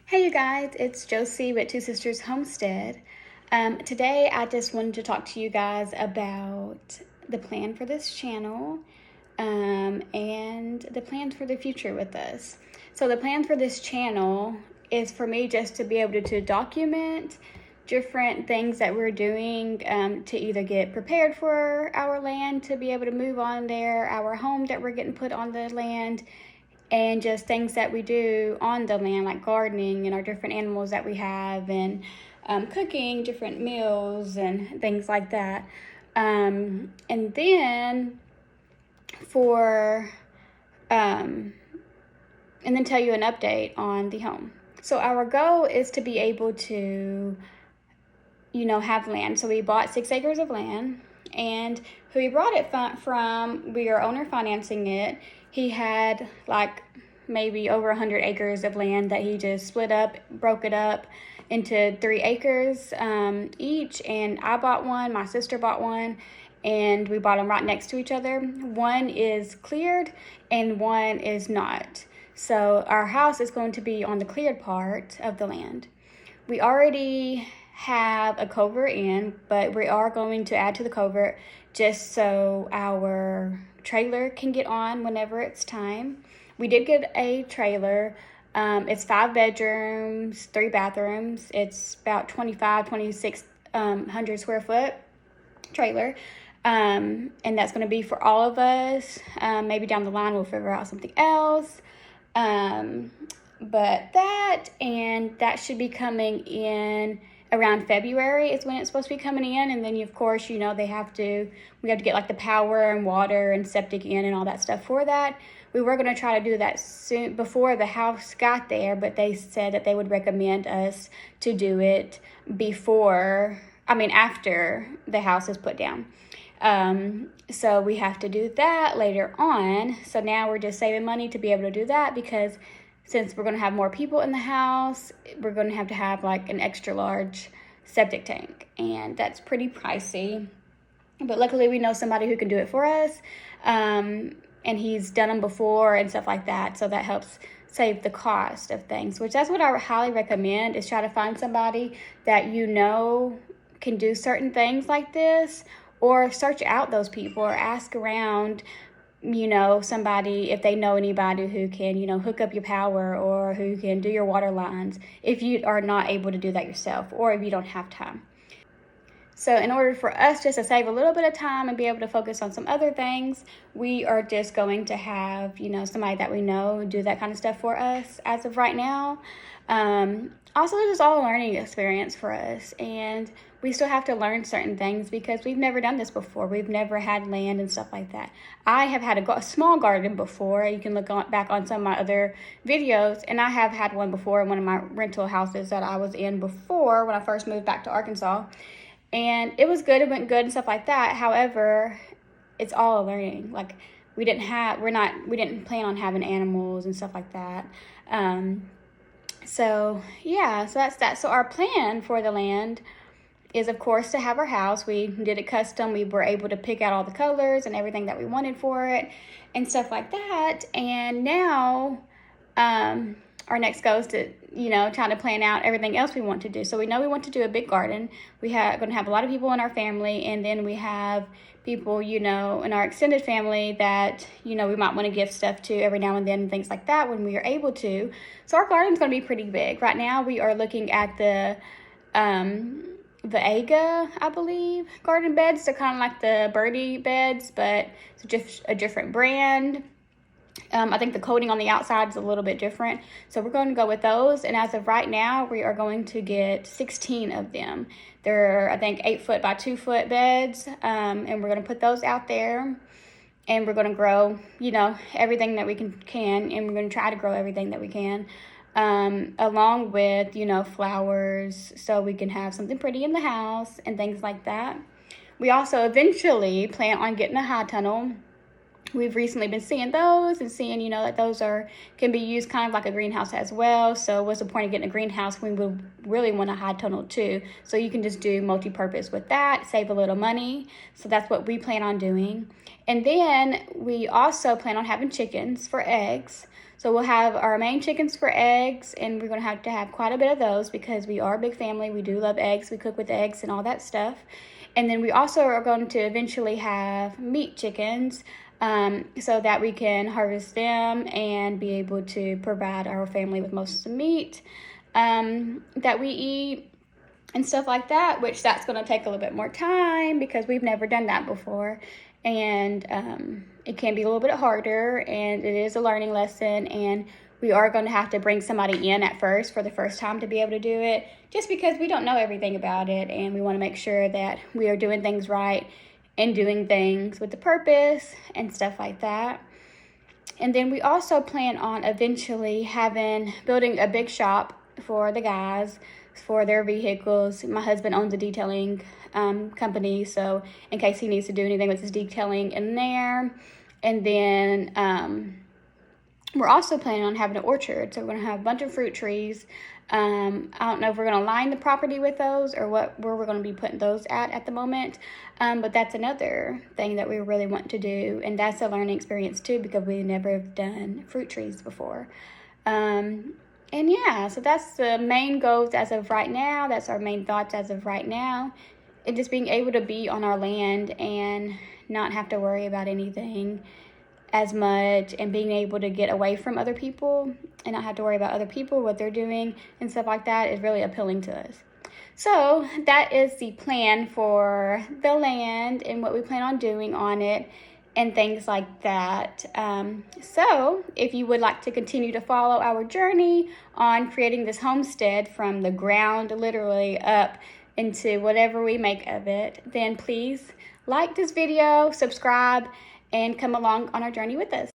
Hey you guys, it's Josie with Two Sisters Homestead. Today I just wanted to talk to you guys about the plan for this channel and the plans for the future with us. So the plan for this channel is for me just to be able to document different things that we're doing to either get prepared for our land to be able to move on there, our home that we're getting put on the land, and just things that we do on the land, like gardening and our different animals that we have, and cooking different meals and things like that. And then for and then tell you an update on the home. So our goal is to be able to have land. So we bought 6 acres of land, and who we brought it from, we are owner financing it. He had like maybe over 100 acres of land that he just broke it up into 3 acres each. And I bought one, my sister bought one, and we bought them right next to each other. One is cleared and one is not. So our house is going to be on the cleared part of the land. We already have a culvert in, but we are going to add to the culvert just so our trailer can get on whenever it's time. We did get a trailer. It's 5 bedrooms, 3 bathrooms. It's about 2,600 square foot trailer. And that's going to be for all of us. Maybe down the line we'll figure out something else. But that should be coming in around February is when it's supposed to be coming in. And then of course, we have to get like the power and water and septic in and all that stuff for that. We were going to try to do that soon before the house got there, but they said that they would recommend us to do it after the house is put down. So we have to do that later on. So now we're just saving money to be able to do that, because since we're going to have more people in the house, we're going to have like an extra large septic tank, and that's pretty pricey. But luckily we know somebody who can do it for us, and he's done them before and stuff like that, so that helps save the cost of things, which that's what I would highly recommend, is try to find somebody that can do certain things like this, or search out those people or ask around, somebody, if they know anybody who can, hook up your power or who can do your water lines if you are not able to do that yourself, or if you don't have time. So in order for us just to save a little bit of time and be able to focus on some other things, we are just going to have, somebody that we know do that kind of stuff for us as of right now. Also, this is all a learning experience for us, and we still have to learn certain things because we've never done this before. We've never had land and stuff like that. I have had a small garden before. You can look back on some of my other videos, and I have had one before in one of my rental houses that I was in before when I first moved back to Arkansas. And it was good, it went good and stuff like that. However, it's all a learning. Like, we didn't plan on having animals and stuff like that. So that's that. So our plan for the land is, of course, to have our house. We did it custom. We were able to pick out all the colors and everything that we wanted for it and stuff like that. And now our next goal is to, trying to plan out everything else we want to do. So we know we want to do a big garden. We are going to have a lot of people in our family, and then we have people, in our extended family that, we might want to give stuff to every now and then and things like that when we are able to. So our garden's going to be pretty big. Right now we are looking at the AGA, I believe, garden beds. They're kind of like the birdie beds, but it's just a different brand. I think the coating on the outside is a little bit different. So we're going to go with those. And as of right now, we are going to get 16 of them. They're, I think, 8 foot by 2 foot beds. And we're going to put those out there. And we're going to grow, everything that we can. And we're going to try to grow everything that we can. Along with, flowers. So we can have something pretty in the house and things like that. We also eventually plan on getting a high tunnel. We've recently been seeing those and seeing, that those can be used kind of like a greenhouse as well. So what's the point of getting a greenhouse when we really want a high tunnel too? So you can just do multi-purpose with that, save a little money. So that's what we plan on doing. And then we also plan on having chickens for eggs. So we'll have our main chickens for eggs, and we're going to have quite a bit of those because we are a big family. We do love eggs. We cook with eggs and all that stuff. And then we also are going to eventually have meat chickens, so that we can harvest them and be able to provide our family with most of the meat that we eat and stuff like that, which that's going to take a little bit more time because we've never done that before. And it can be a little bit harder, and it is a learning lesson, and we are going to have to bring somebody in at first for the first time to be able to do it, just because we don't know everything about it, and we want to make sure that we are doing things right and doing things with the purpose and stuff like that. And then we also plan on eventually building a big shop for the guys for their vehicles. My husband owns a detailing company, so in case he needs to do anything with his detailing in there. And then we're also planning on having an orchard, so we're going to have a bunch of fruit trees. I don't know if we're going to line the property with those or where we're going to be putting those at the moment, but that's another thing that we really want to do, and that's a learning experience too because we never have done fruit trees before. And yeah, so that's the main goals as of right now. That's our main thoughts as of right now. And just being able to be on our land and not have to worry about anything as much, and being able to get away from other people and not have to worry about other people, what they're doing and stuff like that is really appealing to us. So that is the plan for the land and what we plan on doing on it and things like that. So if you would like to continue to follow our journey on creating this homestead from the ground literally up into whatever we make of it, then please like this video, subscribe, and come along on our journey with us.